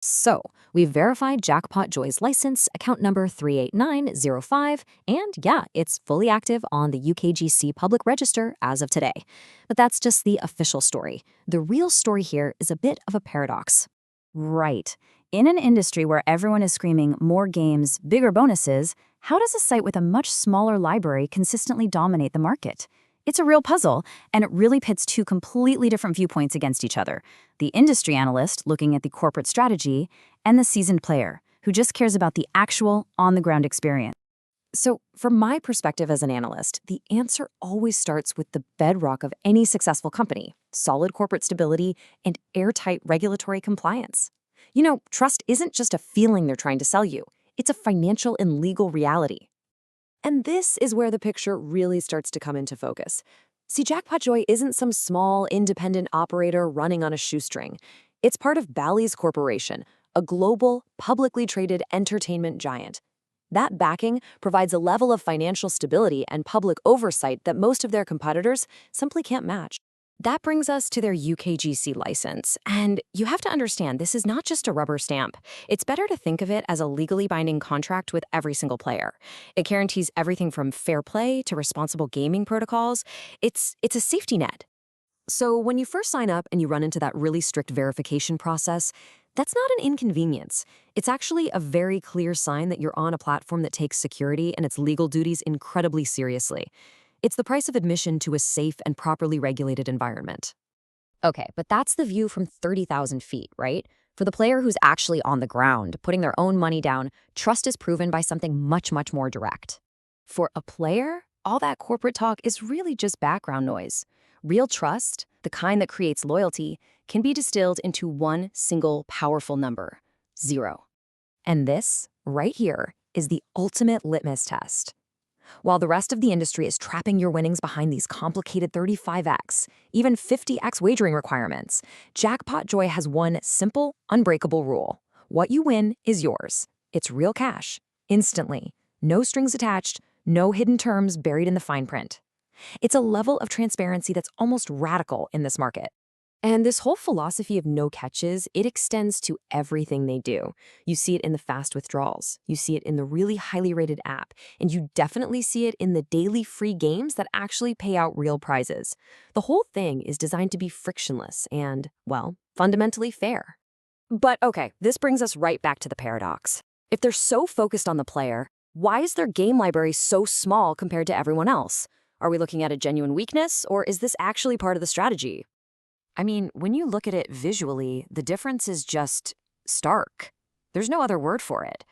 So, we've verified Jackpotjoy's license, account number 38905, and yeah, it's fully active on the UKGC public register as of today. But that's just the official story. The real story here is a bit of a paradox. Right. In an industry where everyone is screaming more games, bigger bonuses, how does a site with a much smaller library consistently dominate the market? It's a real puzzle, and it really pits two completely different viewpoints against each other. The industry analyst looking at the corporate strategy, and the seasoned player who just cares about the actual, on-the-ground experience. So, from my perspective as an analyst, the answer always starts with the bedrock of any successful company: solid corporate stability and airtight regulatory compliance. Trust isn't just a feeling they're trying to sell you, it's a financial and legal reality. And this is where the picture really starts to come into focus. See, Jackpotjoy isn't some small, independent operator running on a shoestring. It's part of Bally's Corporation, a global, publicly traded entertainment giant. That backing provides a level of financial stability and public oversight that most of their competitors simply can't match. That brings us to their UKGC license. And you have to understand, this is not just a rubber stamp. It's better to think of it as a legally binding contract with every single player. It guarantees everything from fair play to responsible gaming protocols. It's a safety net. So when you first sign up and you run into that really strict verification process, that's not an inconvenience. It's actually a very clear sign that you're on a platform that takes security and its legal duties incredibly seriously. It's the price of admission to a safe and properly regulated environment. Okay, but that's the view from 30,000 feet, right? For the player who's actually on the ground, putting their own money down, trust is proven by something much, much more direct. For a player, all that corporate talk is really just background noise. Real trust, the kind that creates loyalty, can be distilled into one single powerful number: 0. And this, right here, is the ultimate litmus test. While the rest of the industry is trapping your winnings behind these complicated 35x, even 50x wagering requirements, Jackpotjoy has one simple, unbreakable rule. What you win is yours. It's real cash, instantly. No strings attached, no hidden terms buried in the fine print. It's a level of transparency that's almost radical in this market. And this whole philosophy of no catches, it extends to everything they do. You see it in the fast withdrawals, you see it in the really highly rated app, and you definitely see it in the daily free games that actually pay out real prizes. The whole thing is designed to be frictionless and, well, fundamentally fair. But okay, this brings us right back to the paradox. If they're so focused on the player, why is their game library so small compared to everyone else? Are we looking at a genuine weakness, or is this actually part of the strategy? I mean, when you look at it visually, the difference is just stark. There's no other word for it.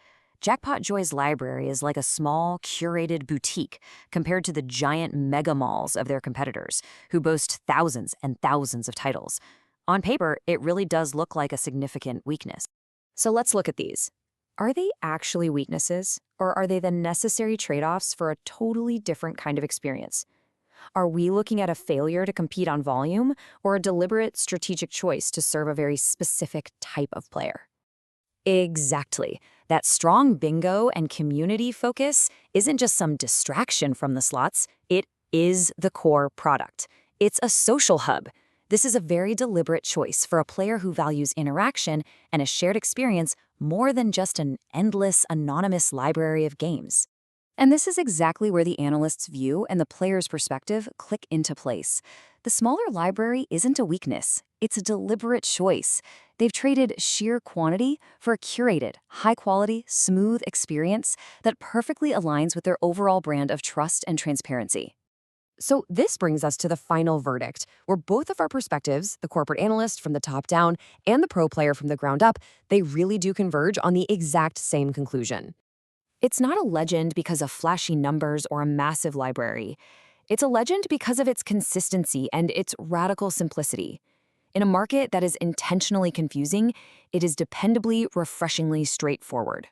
Jackpotjoy's library is like a small, curated boutique compared to the giant mega malls of their competitors, who boast thousands and thousands of titles. On paper, it really does look like a significant weakness. So let's look at these. Are they actually weaknesses, or are they the necessary trade-offs for a totally different kind of experience? Are we looking at a failure to compete on volume, or a deliberate strategic choice to serve a very specific type of player? Exactly. That strong bingo and community focus isn't just some distraction from the slots, it is the core product. It's a social hub. This is a very deliberate choice for a player who values interaction and a shared experience more than just an endless, anonymous library of games. And this is exactly where the analyst's view and the player's perspective click into place. The smaller library isn't a weakness, it's a deliberate choice. They've traded sheer quantity for a curated, high-quality, smooth experience that perfectly aligns with their overall brand of trust and transparency. So this brings us to the final verdict, where both of our perspectives, the corporate analyst from the top down and the pro player from the ground up, they really do converge on the exact same conclusion. It's not a legend because of flashy numbers or a massive library. It's a legend because of its consistency and its radical simplicity. In a market that is intentionally confusing, it is dependably, refreshingly straightforward.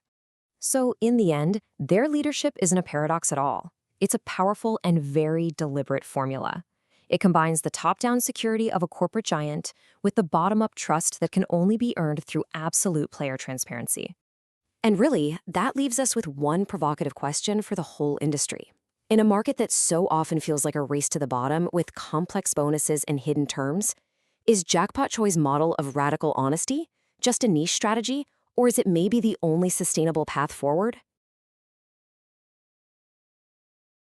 So in the end, their leadership isn't a paradox at all. It's a powerful and very deliberate formula. It combines the top-down security of a corporate giant with the bottom-up trust that can only be earned through absolute player transparency. And really, that leaves us with one provocative question for the whole industry. In a market that so often feels like a race to the bottom with complex bonuses and hidden terms, is Jackpotjoy's model of radical honesty just a niche strategy, or is it maybe the only sustainable path forward?